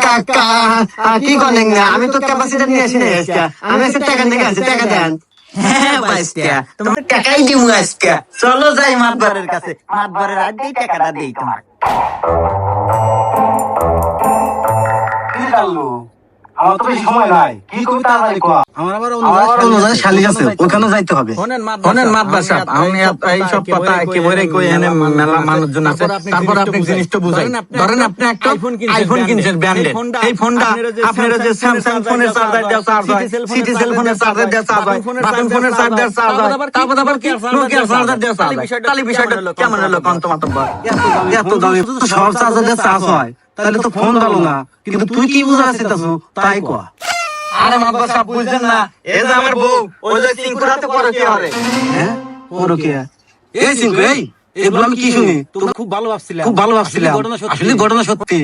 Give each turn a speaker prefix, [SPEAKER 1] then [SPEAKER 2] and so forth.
[SPEAKER 1] কাকা কি করেন না, আমি তো ক্যাপাসিটি নিয়ে আসি না আজকে, আমি আজকে টাকা নিয়ে আসি, টাকা দেন।
[SPEAKER 2] হ্যাঁ বাইস্তা, তোমার টাকাই দিব আজকে। চলো যাই মাতবারের কাছে, মাতবারের আগেই টাকাটা দেই তোমার।
[SPEAKER 3] আমার তো বেশি সময় নাই, কি কবি তাড়াতাড়ি কর। আমার আবার
[SPEAKER 1] শালিক আছে, ওখানে যাইতে হবে।
[SPEAKER 4] শোনেন মাতবার সাহেব, আমি এই সব কথা একেবারে কই এনে মেলা মানুষজন আছে, তারপর আপনি জিনিসটা বুঝাই। ধরেন আপনি একটা আইফোন কিনছেন ব্র্যান্ডের, এই ফোনটা আপনারা যে স্যামসাং ফোনের চার্জার দিয়ে চার্জ হয়, সিটি সেল ফোনের চার্জার দিয়ে চার্জ হয়, বাটন ফোনের চার্জার দিয়ে চার্জ হয়, তারপর আবার কি নোকিয়ার চার্জার দিয়ে চার্জ হয়। তাহলে বিষয়টা কেমন হলো কোন তো মাতবার?
[SPEAKER 1] এত দামি সব চার্জার দিয়ে চার্জ হয়, তাহলে তো ফোন ভালো না। কিন্তু তুই কি বুঝাচ্ছিস তাই কয়া।
[SPEAKER 4] আরে মাতবার সাহেব বুঝছেন না, এই যে আমার বউ, ওই যে সিংকুরাতে পরে কি হবে?
[SPEAKER 1] হ্যাঁ ওরও কে এই সিংকু, এই এগুলো আমি কি শুনি?
[SPEAKER 3] খুব ভালো ভাবছিলাম,
[SPEAKER 1] খুব ভালো ভাবছিলাম, আসলে ঘটনা সত্যি।